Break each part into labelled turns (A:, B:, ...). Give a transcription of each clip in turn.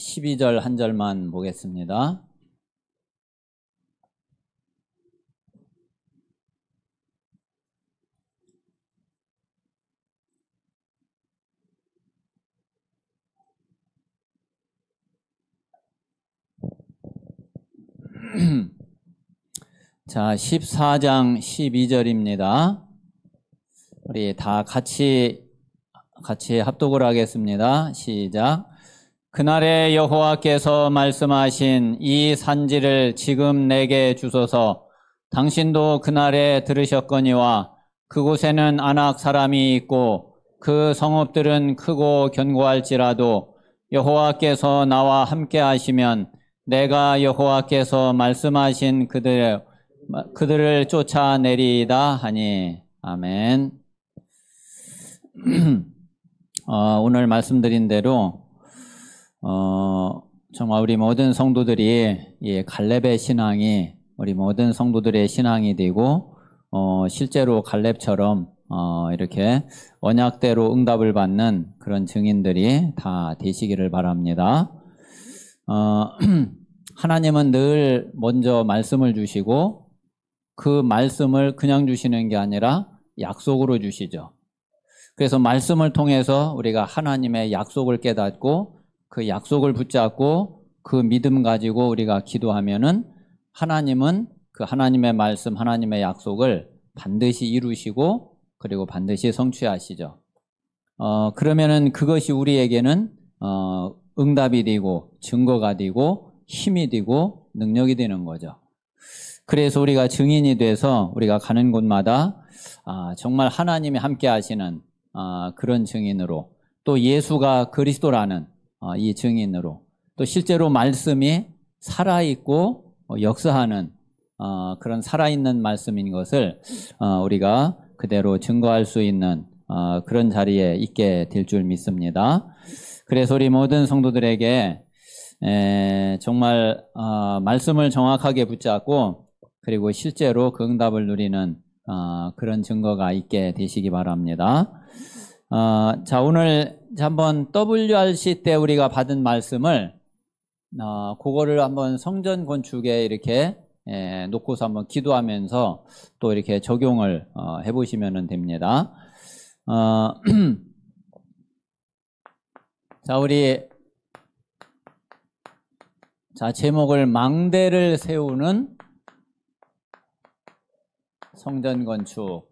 A: 12절 한 절만 보겠습니다. 자, 14장 12절입니다. 우리 다 같이 합독을 하겠습니다. 시작. 그날에 여호와께서 말씀하신 이 산지를 지금 내게 주소서. 당신도 그날에 들으셨거니와 그곳에는 아낙 사람이 있고 그 성읍들은 크고 견고할지라도 여호와께서 나와 함께 하시면 내가 여호와께서 말씀하신 그들을 쫓아내리이다 하니. 아멘. 오늘 말씀드린 대로 정말 우리 모든 성도들이 이 갈렙의 신앙이 우리 모든 성도들의 신앙이 되고 실제로 갈렙처럼 이렇게 언약대로 응답을 받는 그런 증인들이 다 되시기를 바랍니다. 하나님은 늘 먼저 말씀을 주시고 그 말씀을 그냥 주시는 게 아니라 약속으로 주시죠. 그래서 말씀을 통해서 우리가 하나님의 약속을 깨닫고 그 약속을 붙잡고 그 믿음 가지고 우리가 기도하면은 하나님은 그 하나님의 말씀, 하나님의 약속을 반드시 이루시고 그리고 반드시 성취하시죠. 그러면은 그것이 우리에게는 응답이 되고 증거가 되고 힘이 되고 능력이 되는 거죠. 그래서 우리가 증인이 돼서 우리가 가는 곳마다 정말 하나님이 함께 하시는 그런 증인으로, 또 예수가 그리스도라는 이 증인으로, 또 실제로 말씀이 살아있고 역사하는 그런 살아있는 말씀인 것을 우리가 그대로 증거할 수 있는 그런 자리에 있게 될 줄 믿습니다. 그래서 우리 모든 성도들에게 정말 말씀을 정확하게 붙잡고 그리고 실제로 그 응답을 누리는 그런 증거가 있게 되시기 바랍니다. 자, 오늘 한번 WRC 때 우리가 받은 말씀을 그거를 한번 성전 건축에 이렇게 놓고서 한번 기도하면서 또 이렇게 적용을 해보시면 됩니다. 자, 우리 제목을 망대를 세우는 성전 건축.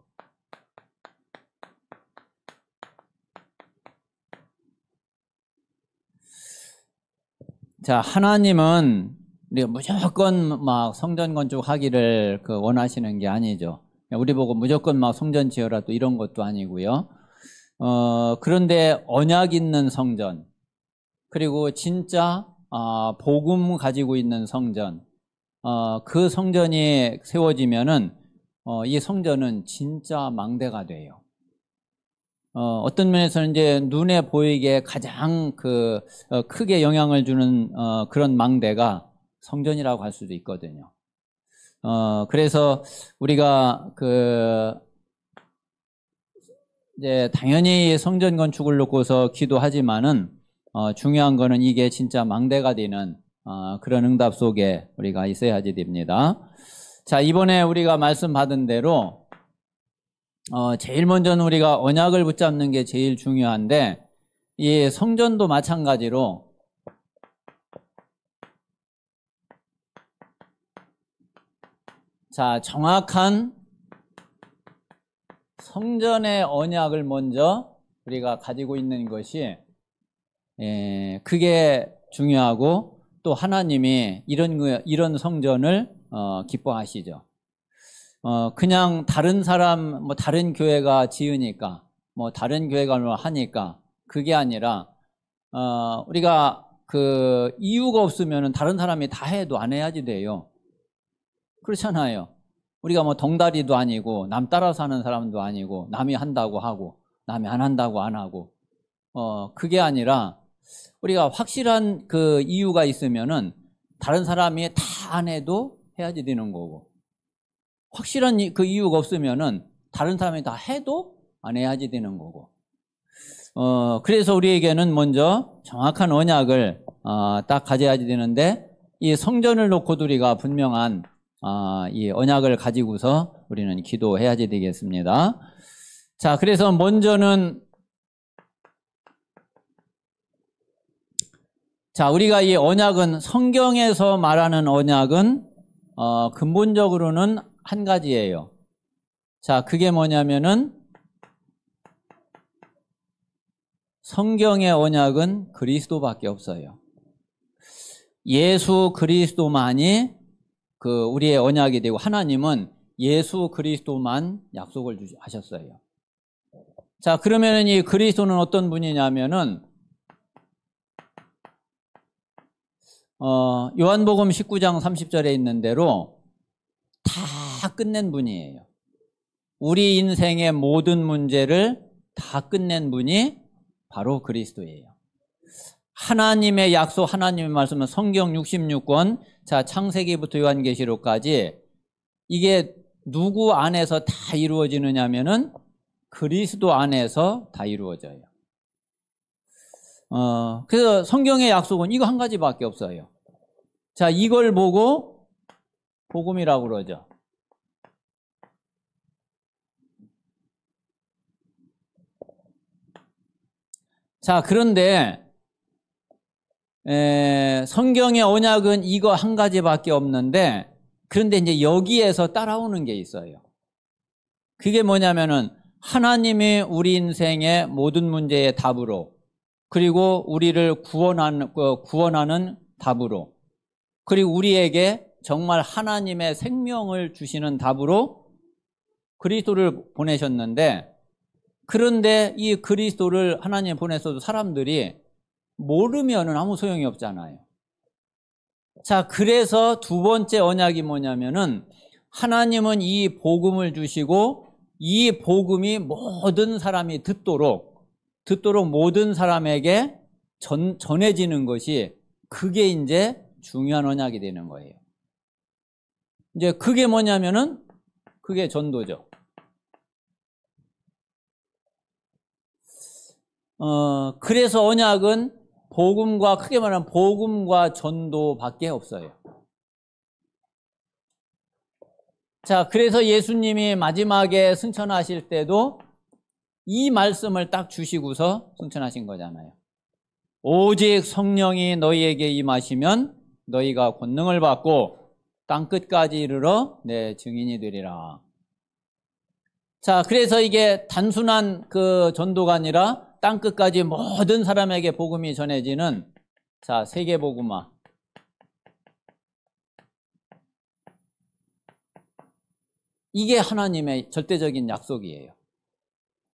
A: 자, 하나님은 우리가 무조건 막 성전 건축하기를 원하시는 게 아니죠. 우리 보고 무조건 막 성전 지어라 또 이런 것도 아니고요. 그런데 언약 있는 성전, 그리고 진짜 복음 가지고 있는 성전, 그 성전이 세워지면은 이 성전은 진짜 망대가 돼요. 어떤 면에서는 이제 눈에 보이게 가장 크게 영향을 주는 그런 망대가 성전이라고 할 수도 있거든요. 그래서 우리가 이제 당연히 성전 건축을 놓고서 기도하지만은 중요한 거는 이게 진짜 망대가 되는 그런 응답 속에 우리가 있어야지 됩니다. 자, 이번에 우리가 말씀 받은 대로 제일 먼저는 우리가 언약을 붙잡는 게 제일 중요한데, 이 성전도 마찬가지로 자, 정확한 성전의 언약을 먼저 우리가 가지고 있는 것이 그게 중요하고, 또 하나님이 이런 성전을 기뻐하시죠. 그냥 다른 사람, 다른 교회가 지으니까, 다른 교회가 하니까, 그게 아니라, 우리가 이유가 없으면 다른 사람이 다 해도 안 해야지 돼요. 그렇잖아요. 우리가 덩다리도 아니고, 남 따라서 하는 사람도 아니고, 남이 한다고 하고, 남이 안 한다고 안 하고, 그게 아니라, 우리가 확실한 이유가 있으면은, 다른 사람이 다 안 해도 해야지 되는 거고, 확실한 이유가 없으면은 다른 사람이 다 해도 안 해야지 되는 거고, 그래서 우리에게는 먼저 정확한 언약을 딱 가져야 되는데, 이 성전을 놓고도 우리가 분명한 이 언약을 가지고서 우리는 기도해야지 되겠습니다. 자, 그래서 먼저는, 자, 우리가 이 언약은, 성경에서 말하는 언약은 근본적으로는 한 가지예요. 자, 그게 뭐냐면은, 성경의 언약은 그리스도밖에 없어요. 예수 그리스도만이 우리의 언약이 되고, 하나님은 예수 그리스도만 약속을 하셨어요. 자, 그러면은 이 그리스도는 어떤 분이냐면은, 요한복음 19장 30절에 있는 대로 다 끝낸 분이에요. 우리 인생의 모든 문제를 다 끝낸 분이 바로 그리스도예요. 하나님의 약속, 하나님의 말씀은 성경 66권, 자, 창세기부터 요한계시록까지 이게 누구 안에서 다 이루어지느냐면은 그리스도 안에서 다 이루어져요. 그래서 성경의 약속은 이거 한 가지밖에 없어요. 자, 이걸 보고 복음이라고 그러죠. 자, 그런데 성경의 언약은 이거 한 가지밖에 없는데, 그런데 이제 여기에서 따라오는 게 있어요. 그게 뭐냐면은 하나님이 우리 인생의 모든 문제의 답으로, 그리고 우리를 구원하는 답으로, 그리고 우리에게 정말 하나님의 생명을 주시는 답으로 그리스도를 보내셨는데, 그런데 이 그리스도를 하나님 보내서도 사람들이 모르면은 아무 소용이 없잖아요. 자, 그래서 두 번째 언약이 뭐냐면은 하나님은 이 복음을 주시고, 이 복음이 모든 사람이 듣도록 모든 사람에게 전해지는 것이, 그게 이제 중요한 언약이 되는 거예요. 이제 그게 뭐냐면은 그게 전도죠. 그래서 언약은 복음과, 크게 말하면 복음과 전도밖에 없어요. 자, 그래서 예수님이 마지막에 승천하실 때도 이 말씀을 딱 주시고서 승천하신 거잖아요. 오직 성령이 너희에게 임하시면 너희가 권능을 받고 땅끝까지 이르러 내 증인이 되리라. 자, 그래서 이게 단순한 그 전도가 아니라 땅끝까지 모든 사람에게 복음이 전해지는, 자, 세계복음화. 이게 하나님의 절대적인 약속이에요.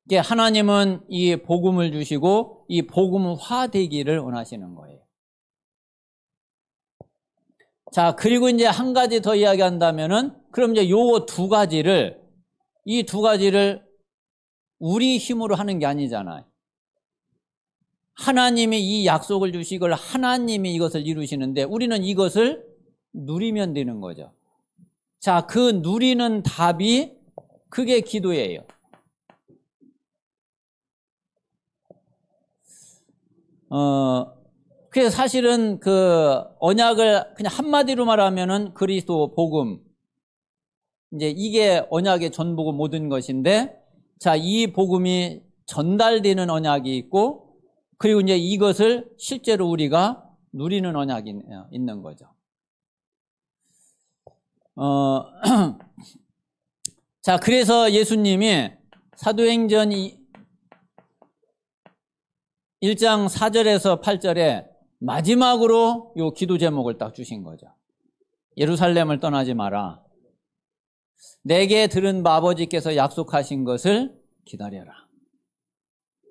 A: 이게 하나님은 이 복음을 주시고 이 복음화 되기를 원하시는 거예요. 자, 그리고 이제 한 가지 더 이야기한다면은, 그럼 이제 요 두 가지를, 이 두 가지를 우리 힘으로 하는 게 아니잖아요. 하나님이 이 약속을 주시고 하나님이 이것을 이루시는데 우리는 이것을 누리면 되는 거죠. 자, 그 누리는 답이, 그게 기도예요. 그래서 사실은 그 언약을 그냥 한마디로 말하면은 그리스도 복음, 이제 이게 언약의 전부고 모든 것인데, 자, 이 복음이 전달되는 언약이 있고, 그리고 이제 이것을 실제로 우리가 누리는 언약이 있는 거죠. 자, 그래서 예수님이 사도행전 1장 4절에서 8절에 마지막으로 요 기도 제목을 딱 주신 거죠. 예루살렘을 떠나지 마라. 내게 들은 바 아버지께서 약속하신 것을 기다려라.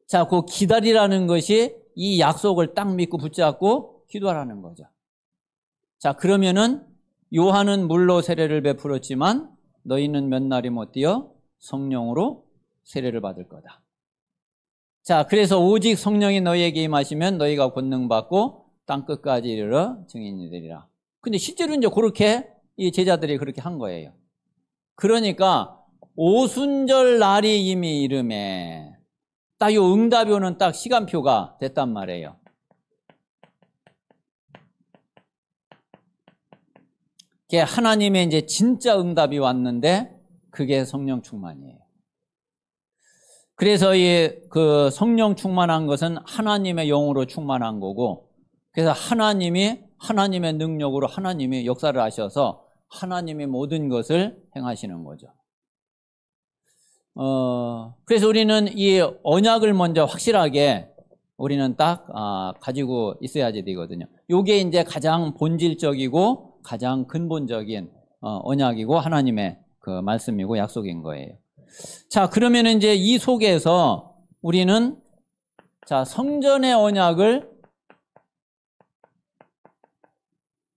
A: 자, 그 기다리라는 것이 이 약속을 딱 믿고 붙잡고 기도하라는 거죠. 자, 그러면은 요한은 물로 세례를 베풀었지만 너희는 몇 날이 못 뛰어 성령으로 세례를 받을 거다. 자, 그래서 오직 성령이 너희에게 임하시면 너희가 권능 받고 땅 끝까지 이르러 증인이 되리라. 근데 실제로 이제 그렇게 이 제자들이 그렇게 한 거예요. 그러니까 오순절 날이 이미 이름에 딱 요 응답이 오는 딱 시간표가 됐단 말이에요. 그게 하나님의 이제 진짜 응답이 왔는데 그게 성령 충만이에요. 그래서 그 성령 충만한 것은 하나님의 영으로 충만한 거고, 그래서 하나님의 능력으로 하나님이 역사를 하셔서 하나님이 모든 것을 행하시는 거죠. 그래서 우리는 이 언약을 먼저 확실하게 우리는 딱 가지고 있어야지 되거든요. 이게 이제 가장 본질적이고 가장 근본적인 언약이고 하나님의 그 말씀이고 약속인 거예요. 자, 그러면 이제 이 속에서 우리는 자, 성전의 언약을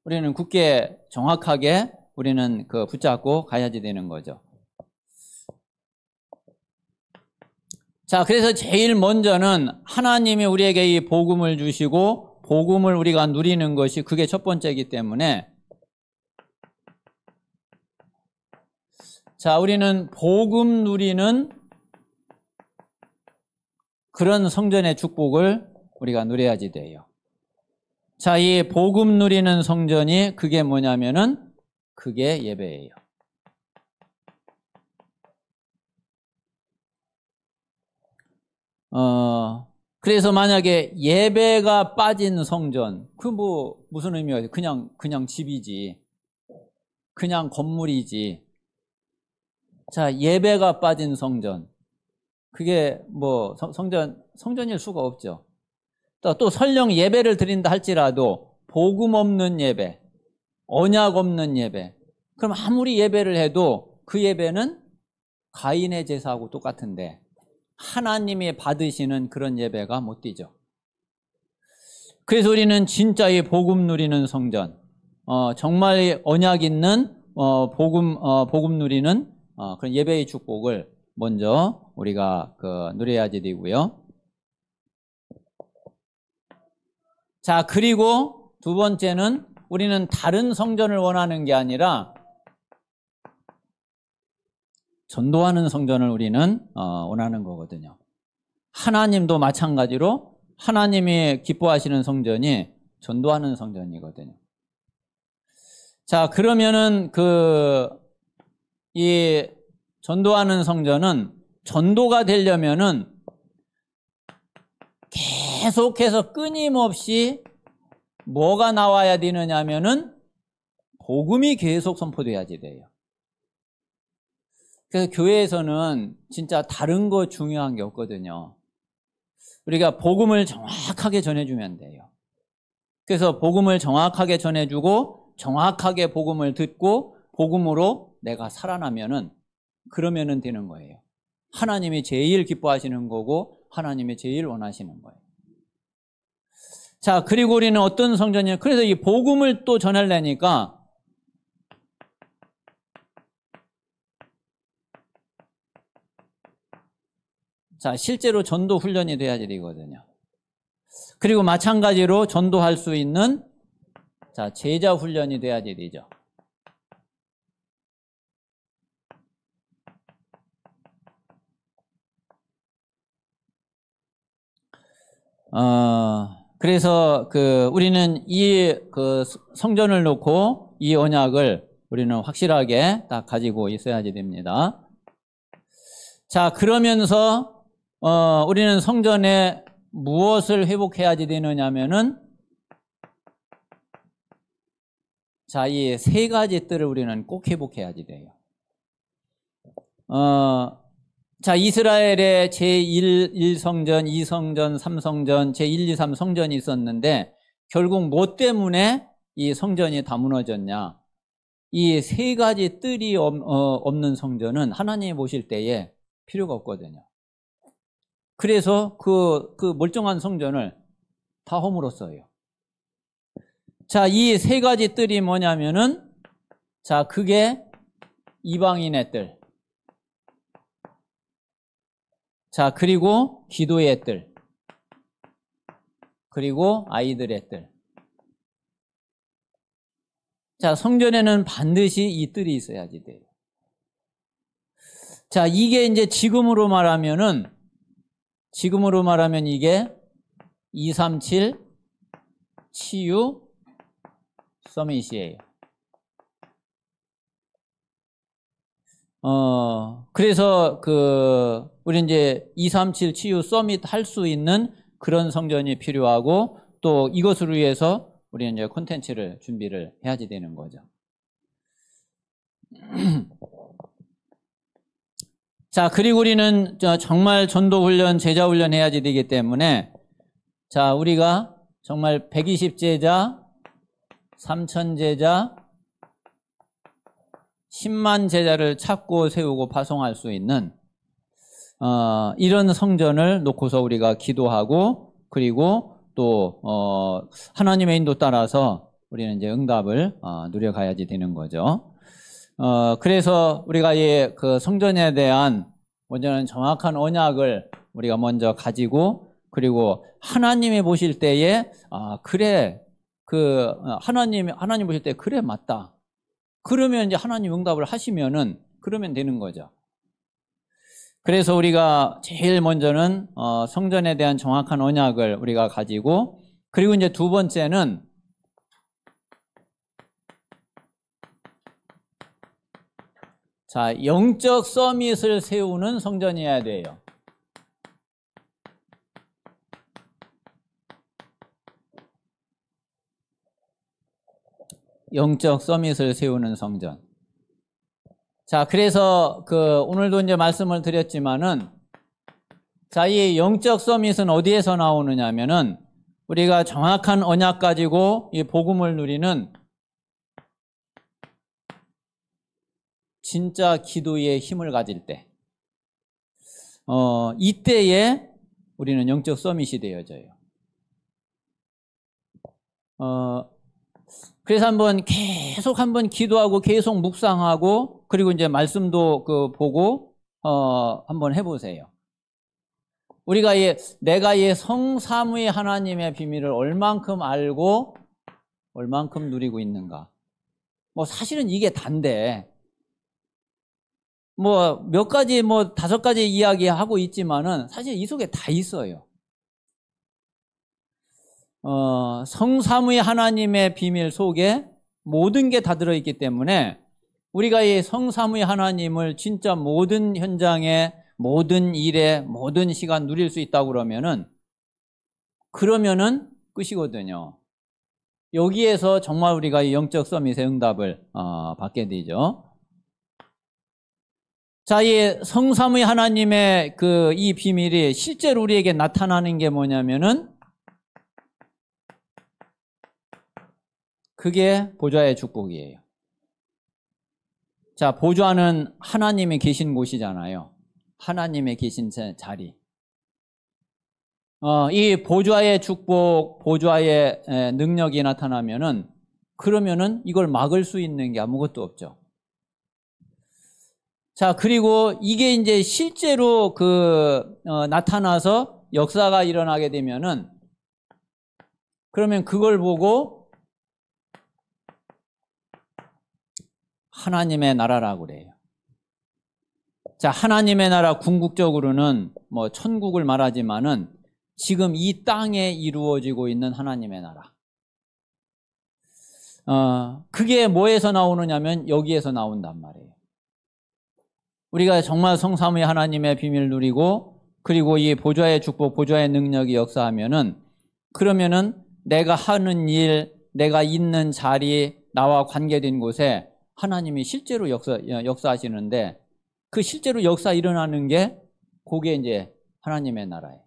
A: 우리는 굳게 정확하게 우리는 그 붙잡고 가야지 되는 거죠. 자, 그래서 제일 먼저는 하나님이 우리에게 이 복음을 주시고 복음을 우리가 누리는 것이 그게 첫 번째이기 때문에 자, 우리는 복음 누리는 그런 성전의 축복을 우리가 누려야지 돼요. 자, 이 복음 누리는 성전이 그게 뭐냐면은 그게 예배예요. 그래서 만약에 예배가 빠진 성전, 그 뭐 무슨 의미가 있어요? 그냥 집이지. 그냥 건물이지. 자, 예배가 빠진 성전. 그게 뭐 성전일 수가 없죠. 또 설령 예배를 드린다 할지라도 복음 없는 예배, 언약 없는 예배. 그럼 아무리 예배를 해도 그 예배는 가인의 제사하고 똑같은데 하나님이 받으시는 그런 예배가 못 되죠. 그래서 우리는 진짜 이 복음 누리는 성전, 정말 언약 있는 복음 누리는 그런 예배의 축복을 먼저 우리가 누려야지 되고요. 자, 그리고 두 번째는 우리는 다른 성전을 원하는 게 아니라 전도하는 성전을 우리는 원하는 거거든요. 하나님도 마찬가지로 하나님이 기뻐하시는 성전이 전도하는 성전이거든요. 자, 그러면은 이 전도하는 성전은 전도가 되려면은 계속해서 끊임없이 뭐가 나와야 되느냐면은 복음이 계속 선포돼야지 돼요. 그래서 교회에서는 진짜 다른 거 중요한 게 없거든요. 우리가 복음을 정확하게 전해주면 돼요. 그래서 복음을 정확하게 전해주고 정확하게 복음을 듣고 복음으로 내가 살아나면은 그러면은 되는 거예요. 하나님이 제일 기뻐하시는 거고 하나님이 제일 원하시는 거예요. 자, 그리고 우리는 어떤 성전이냐? 그래서 이 복음을 또 전하려니까 자, 실제로 전도 훈련이 돼야지 되거든요. 그리고 마찬가지로 전도할 수 있는 자, 제자 훈련이 돼야지 되죠. 그래서 우리는 이 성전을 놓고 이 언약을 우리는 확실하게 딱 가지고 있어야지 됩니다. 자, 그러면서 우리는 성전에 무엇을 회복해야지 되느냐면은 자, 이 세 가지 뜰을 우리는 꼭 회복해야지 돼요. 자, 이스라엘의 제1성전, 2성전, 3성전, 제1, 2, 3성전이 있었는데 결국 뭐 때문에 이 성전이 다 무너졌냐? 이 세 가지 뜰이 없는 성전은 하나님이 보실 때에 필요가 없거든요. 그래서 그 멀쩡한 성전을 다 허물었어요. 자, 이 세 가지 뜰이 뭐냐면은 자, 그게 이방인의 뜰. 자, 그리고 기도의 뜰. 그리고 아이들의 뜰. 자, 성전에는 반드시 이 뜰이 있어야지 돼요. 자, 이게 이제 지금으로 말하면은 지금으로 말하면 이게 237 치유 서밋이에요. 그래서 우리 이제 237 치유 서밋 할 수 있는 그런 성전이 필요하고, 또 이것을 위해서 우리는 이제 콘텐츠를 준비를 해야지 되는 거죠. 자, 그리고 우리는 정말 전도훈련, 제자훈련 해야지 되기 때문에, 자, 우리가 정말 120제자, 3000제자, 10만 제자를 찾고 세우고 파송할 수 있는 이런 성전을 놓고서 우리가 기도하고, 그리고 또 하나님의 인도 따라서 우리는 이제 응답을 누려가야지 되는 거죠. 그래서 우리가 그 성전에 대한 먼저는 정확한 언약을 우리가 먼저 가지고, 그리고 하나님이 보실 때에 그래, 하나님 보실 때 그래, 맞다. 그러면 이제 하나님 응답을 하시면은 그러면 되는 거죠. 그래서 우리가 제일 먼저는 성전에 대한 정확한 언약을 우리가 가지고, 그리고 이제 두 번째는 자, 영적 서밋을 세우는 성전이어야 돼요. 영적 서밋을 세우는 성전. 자, 그래서 오늘도 이제 말씀을 드렸지만은, 자, 이 영적 서밋은 어디에서 나오느냐면은, 우리가 정확한 언약 가지고 이 복음을 누리는 진짜 기도의 힘을 가질 때, 이때에 우리는 영적 서밋이 되어져요. 그래서 계속 한번 기도하고 계속 묵상하고, 그리고 이제 말씀도 보고 한번 해보세요. 우리가 내가 성삼위 하나님의 비밀을 얼만큼 알고 얼만큼 누리고 있는가. 사실은 이게 단데, 몇 가지, 5가지 이야기하고 있지만은 사실 이 속에 다 있어요. 성삼위 하나님의 비밀 속에 모든 게 다 들어있기 때문에, 우리가 이 성삼위 하나님을 진짜 모든 현장에, 모든 일에, 모든 시간 누릴 수 있다고 그러면은 끝이거든요. 여기에서 정말 우리가 이 영적 서밋의 응답을 받게 되죠. 자, 이 성삼위 하나님의 이 비밀이 실제로 우리에게 나타나는 게 뭐냐면은, 그게 보좌의 축복이에요. 자, 보좌는 하나님이 계신 곳이잖아요. 하나님의 계신 자리. 이 보좌의 축복, 보좌의 능력이 나타나면은, 그러면은 이걸 막을 수 있는 게 아무것도 없죠. 자, 그리고 이게 이제 실제로 나타나서 역사가 일어나게 되면은, 그러면 그걸 보고 하나님의 나라라고 그래요. 자, 하나님의 나라 궁극적으로는 천국을 말하지만은 지금 이 땅에 이루어지고 있는 하나님의 나라. 그게 뭐에서 나오느냐면 여기에서 나온단 말이에요. 우리가 정말 성삼위 하나님의 비밀을 누리고, 그리고 이 보좌의 축복, 보좌의 능력이 역사하면은, 그러면은 내가 하는 일, 내가 있는 자리, 나와 관계된 곳에 하나님이 실제로 역사하시는데, 그 실제로 역사 일어나는 게 그게 이제 하나님의 나라예요.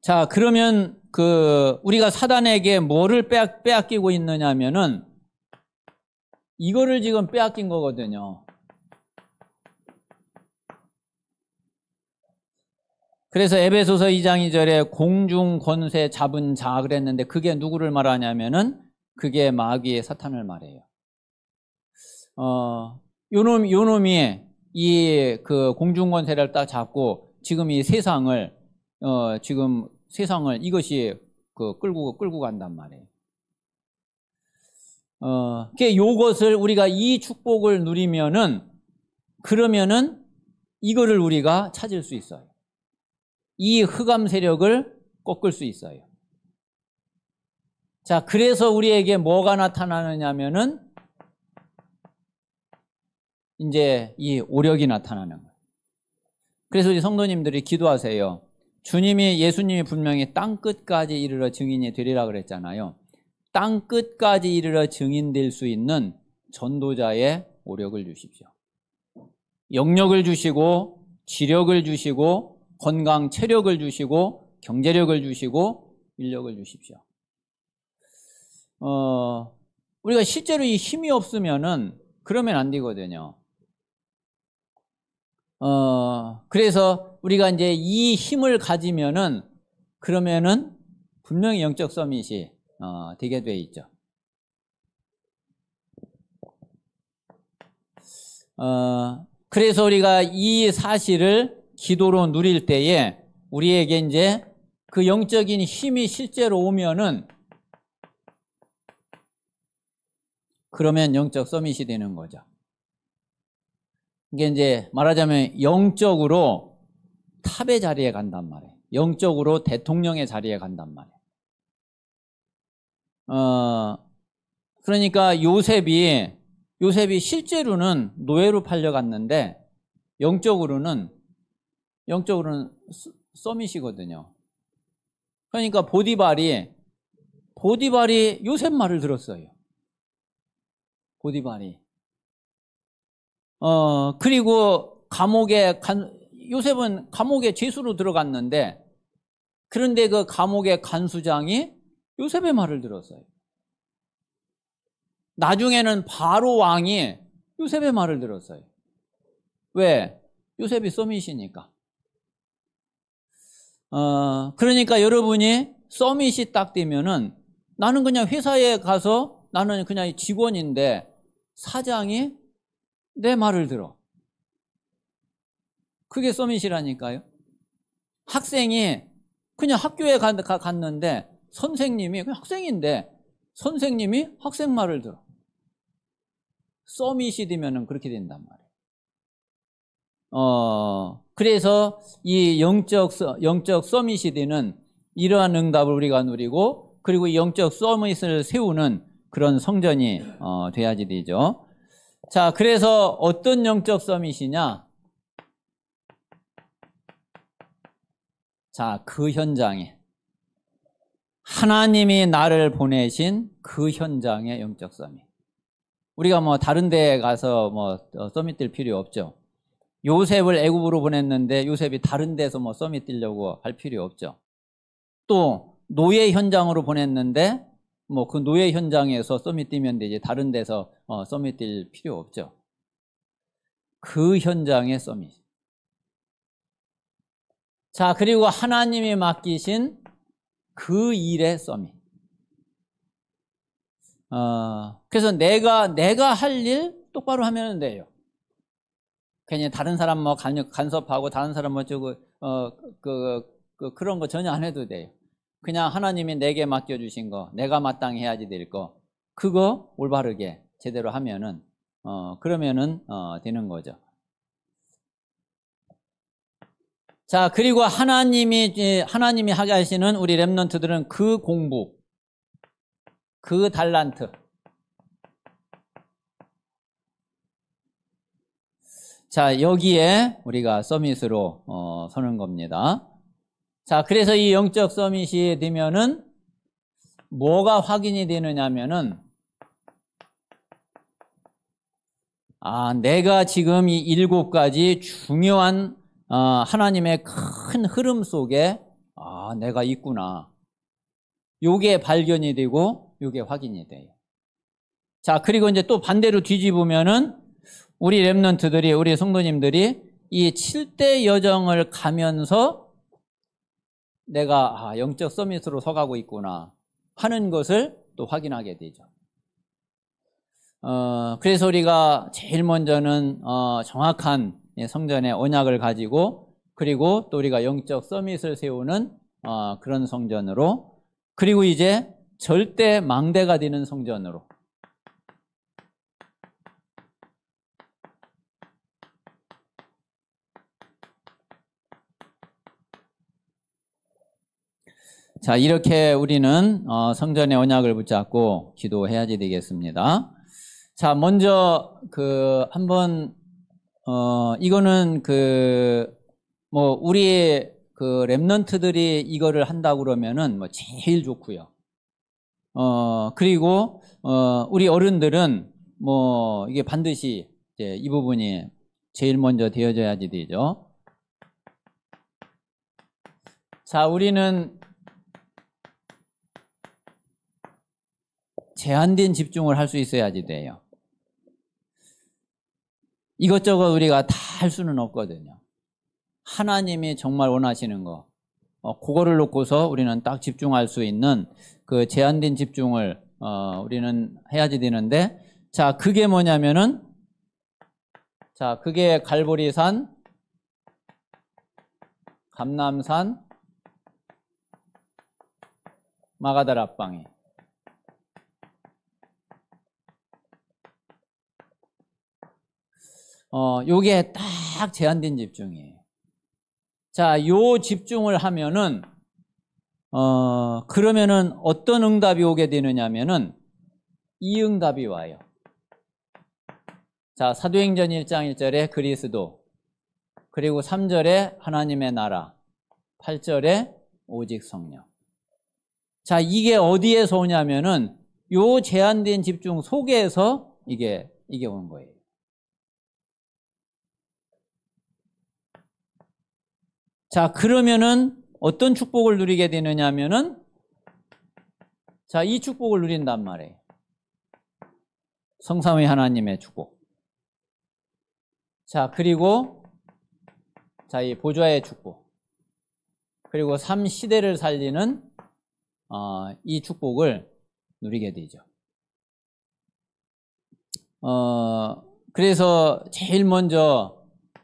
A: 자, 그러면 우리가 사단에게 뭐를 빼앗기고 있느냐면은 이거를 지금 빼앗긴 거거든요. 그래서 에베소서 2장 2절에 공중 권세 잡은 자 그랬는데, 그게 누구를 말하냐면은 그게 마귀의 사탄을 말해요. 요놈이 이 공중 권세를 딱 잡고 지금 이 세상을 이것이 끌고 간단 말이에요. 요것을 우리가 이 축복을 누리면은 그러면은 이거를 우리가 찾을 수 있어요. 이 흑암 세력을 꺾을 수 있어요. 자, 그래서 우리에게 뭐가 나타나느냐면은 이제 이 오력이 나타나는 거예요. 그래서 우리 성도님들이 기도하세요. 예수님이 분명히 땅 끝까지 이르러 증인이 되리라 그랬잖아요. 땅 끝까지 이르러 증인될 수 있는 전도자의 오력을 주십시오. 영력을 주시고 지력을 주시고 건강 체력을 주시고 경제력을 주시고 인력을 주십시오. 우리가 실제로 이 힘이 없으면은 그러면 안 되거든요. 그래서 우리가 이제 이 힘을 가지면은 그러면은 분명히 영적 서밋이 되게 돼 있죠. 그래서 우리가 이 사실을 기도로 누릴 때에 우리에게 이제 그 영적인 힘이 실제로 오면은 그러면 영적 서밋이 되는 거죠. 이게 이제 말하자면 영적으로 탑의 자리에 간단 말이에요. 영적으로 대통령의 자리에 간단 말이에요. 그러니까 요셉이 실제로는 노예로 팔려갔는데 영적으로는 서밋이거든요. 그러니까 보디발이 요셉 말을 들었어요. 보디발이. 그리고 요셉은 감옥에 죄수로 들어갔는데 그런데 그 감옥의 간수장이 요셉의 말을 들었어요. 나중에는 바로 왕이 요셉의 말을 들었어요. 왜? 요셉이 서밋이니까. 그러니까 여러분이 서밋이 딱 되면은 나는 그냥 회사에 가서 나는 그냥 직원인데 사장이 내 말을 들어. 그게 서밋이라니까요. 학생이 그냥 학교에 갔는데 선생님이 그냥 학생인데 선생님이 학생 말을 들어. 서밋이 되면은 그렇게 된단 말이에요. 그래서 이 영적 서밋이 되는 이러한 응답을 우리가 누리고 그리고 이 영적 서밋을 세우는 그런 성전이 돼야지 되죠. 자, 그래서 어떤 영적 서밋이냐? 자, 그 현장에 하나님이 나를 보내신 그 현장의 영적 서밋. 우리가 뭐 다른 데에 가서 뭐 서밋 뛸 필요 없죠. 요셉을 애굽으로 보냈는데 요셉이 다른 데서 뭐 서밋 뛰려고 할 필요 없죠. 또 노예 현장으로 보냈는데 뭐 그 노예 현장에서 서밋 뛰면 되지 다른 데서 서밋 뛸 필요 없죠. 그 현장의 서밋. 자, 그리고 하나님이 맡기신 그 일의 서밋. 그래서 내가 할 일 똑바로 하면 돼요. 괜히 다른 사람 뭐 간섭하고 다른 사람 뭐 그런 거 전혀 안 해도 돼요. 그냥 하나님이 내게 맡겨주신 거, 내가 마땅히 해야지 될 거, 그거 올바르게 제대로 하면은, 그러면은, 되는 거죠. 자, 그리고 하나님이 하게 하시는 우리 렘넌트들은 그 공부, 그 달란트. 자, 여기에 우리가 서밋으로 서는 겁니다. 자, 그래서 이 영적 서밋이 되면은 뭐가 확인이 되느냐면은 내가 지금 이 7가지 중요한 하나님의 큰 흐름 속에 내가 있구나. 요게 발견이 되고 요게 확인이 돼요. 자, 그리고 이제 또 반대로 뒤집으면은 우리 렘넌트들이 우리 성도님들이 이 7대 여정을 가면서 내가 영적 서밋으로 서가고 있구나 하는 것을 또 확인하게 되죠. 그래서 우리가 제일 먼저는 정확한 성전의 언약을 가지고 그리고 또 우리가 영적 서밋을 세우는 그런 성전으로 그리고 이제 절대 망대가 되는 성전으로 자, 이렇게 우리는 성전의 언약을 붙잡고 기도해야지 되겠습니다. 자, 먼저 한번 이거는 우리 렘넌트들이 이거를 한다고 그러면은 제일 좋고요. 그리고 우리 어른들은 이게 반드시 이제 이 부분이 제일 먼저 되어져야지 되죠. 자, 우리는 제한된 집중을 할 수 있어야지 돼요. 이것저것 우리가 다 할 수는 없거든요. 하나님이 정말 원하시는 거, 그거를 놓고서 우리는 딱 집중할 수 있는 그 제한된 집중을 우리는 해야지 되는데, 자, 그게 뭐냐면은, 자, 그게 갈보리산, 감람산, 마가다 랍방이. 요게 딱 제한된 집중이에요. 자, 요 집중을 하면은, 그러면은 어떤 응답이 오게 되느냐면은, 이 응답이 와요. 자, 사도행전 1장 1절에 그리스도, 그리고 3절에 하나님의 나라, 8절에 오직 성령. 자, 이게 어디에서 오냐면은, 요 제한된 집중 속에서 이게 오는 거예요. 자, 그러면은 어떤 축복을 누리게 되느냐 하면은, 자, 이 축복을 누린단 말이에요. 성삼위 하나님의 축복. 자, 그리고 자, 이 보좌의 축복. 그리고 3시대를 살리는 이 축복을 누리게 되죠. 그래서 제일 먼저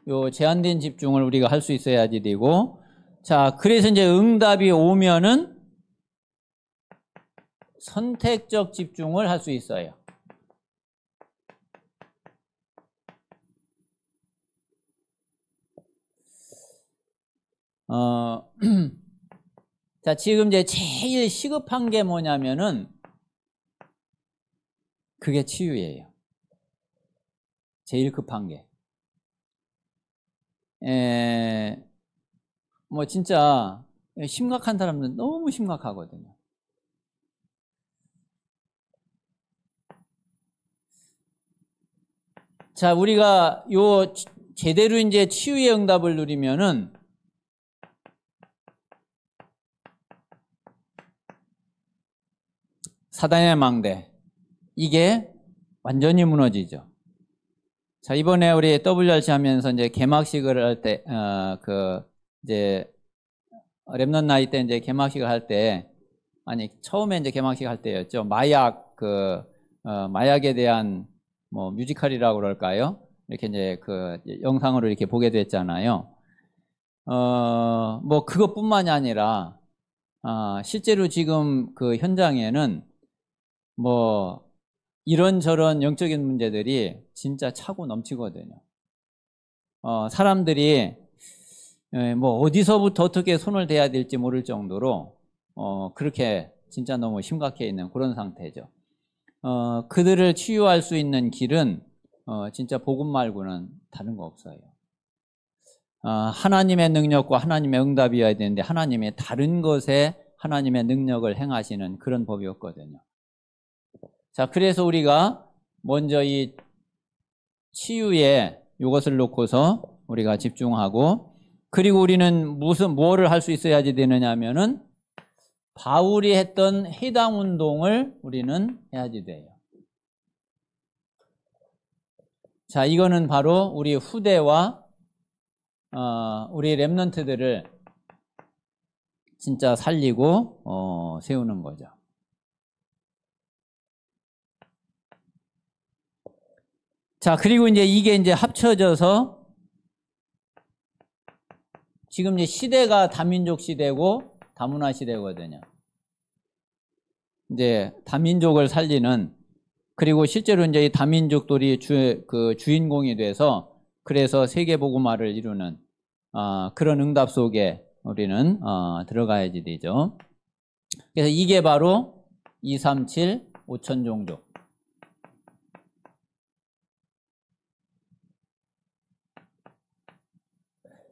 A: 요 제한된 집중을 우리가 할 수 있어야지 되고, 자, 그래서 이제 응답이 오면은 선택적 집중을 할 수 있어요. 자, 지금 이제 제일 시급한 게 뭐냐면은 그게 치유예요. 제일 급한 게. 진짜 심각한 사람들은 너무 심각하거든요. 자, 우리가 요 제대로 이제 치유의 응답을 누리면은 사단의 망대, 이게 완전히 무너지죠. 자, 이번에 우리 WRC 하면서 이제 개막식을 할 때, 이제 렘넌트 나이 때 이제 개막식을 할 때, 처음에 이제 개막식 할 때였죠. 마약에 대한 뮤지컬이라고 그럴까요? 이렇게 이제 영상으로 이렇게 보게 됐잖아요. 그것뿐만이 아니라, 실제로 지금 그 현장에는 이런저런 영적인 문제들이 진짜 차고 넘치거든요. 사람들이 어디서부터 어떻게 손을 대야 될지 모를 정도로 그렇게 진짜 너무 심각해 있는 그런 상태죠. 그들을 치유할 수 있는 길은 진짜 복음 말고는 다른 거 없어요. 하나님의 능력과 하나님의 응답이어야 되는데, 하나님이 다른 것에 하나님의 능력을 행하시는 그런 법이었거든요. 자, 그래서 우리가 먼저 이 치유에 이것을 놓고서 우리가 집중하고, 그리고 우리는 뭐를 할 수 있어야지 되느냐 하면은 바울이 했던 해당 운동을 우리는 해야지 돼요. 자, 이거는 바로 우리 후대와 우리 렘넌트들을 진짜 살리고 세우는 거죠. 자, 그리고 이게 이제 합쳐져서 지금 이제 시대가 다민족 시대고 다문화 시대거든요. 이제 다민족을 살리는, 그리고 실제로 이제 이 다민족들이 주인공이 돼서 그래서 세계복음화를 이루는 그런 응답 속에 우리는 들어가야지 되죠. 그래서 이게 바로 237 5천 종족.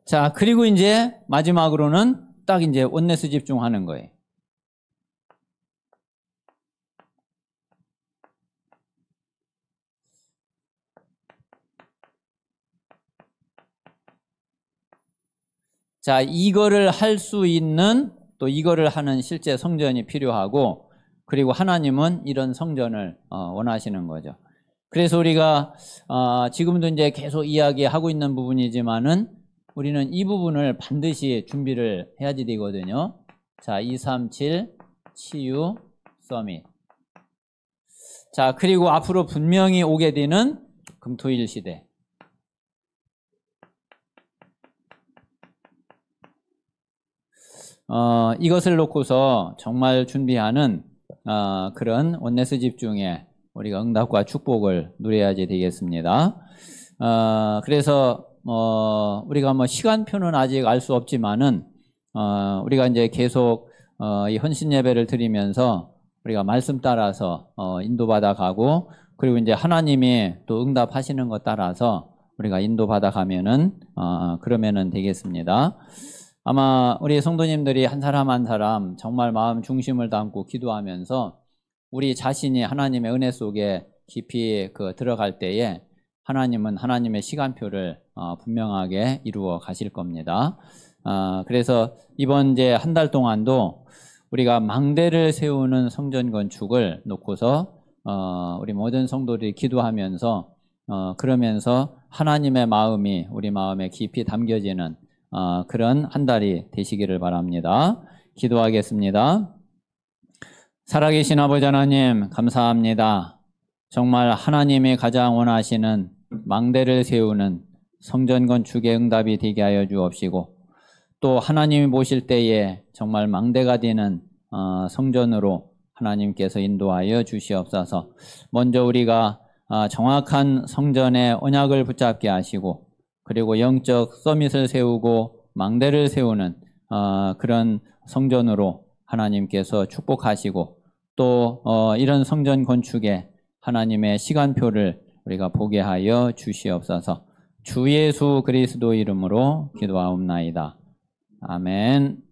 A: 자, 그리고 이제 마지막으로는 딱 이제 원네스 집중하는 거예요. 자, 이거를 할 수 있는 또 이거를 하는 실제 성전이 필요하고, 그리고 하나님은 이런 성전을 원하시는 거죠. 그래서 우리가 지금도 이제 계속 이야기하고 있는 부분이지만은 우리는 이 부분을 반드시 준비를 해야지 되거든요. 자, 237 치유 서밋. 자, 그리고 앞으로 분명히 오게 되는 금토일 시대. 이것을 놓고서 정말 준비하는 그런 원네스 집중에 우리가 응답과 축복을 누려야지 되겠습니다. 그래서 우리가 뭐 시간표는 아직 알 수 없지만은 우리가 이제 계속 이 헌신 예배를 드리면서 우리가 말씀 따라서 인도받아 가고, 그리고 이제 하나님이 또 응답하시는 것 따라서 우리가 인도받아 가면은 그러면은 되겠습니다. 아마 우리 성도님들이 한 사람 한 사람 정말 마음 중심을 담고 기도하면서 우리 자신이 하나님의 은혜 속에 깊이 들어갈 때에 하나님은 하나님의 시간표를 분명하게 이루어 가실 겁니다. 그래서 이번 이제 한 달 동안도 우리가 망대를 세우는 성전 건축을 놓고서 우리 모든 성도들이 기도하면서 그러면서 하나님의 마음이 우리 마음에 깊이 담겨지는 그런 한 달이 되시기를 바랍니다. 기도하겠습니다. 살아계신 아버지 하나님, 감사합니다. 정말 하나님이 가장 원하시는 망대를 세우는 성전 건축의 응답이 되게 하여 주옵시고, 또 하나님이 보실 때에 정말 망대가 되는 성전으로 하나님께서 인도하여 주시옵소서. 먼저 우리가 정확한 성전의 언약을 붙잡게 하시고, 그리고 영적 서밋을 세우고 망대를 세우는 그런 성전으로 하나님께서 축복하시고, 또 이런 성전 건축에 하나님의 시간표를 우리가 보게 하여 주시옵소서. 주 예수 그리스도 이름으로 기도하옵나이다. 아멘.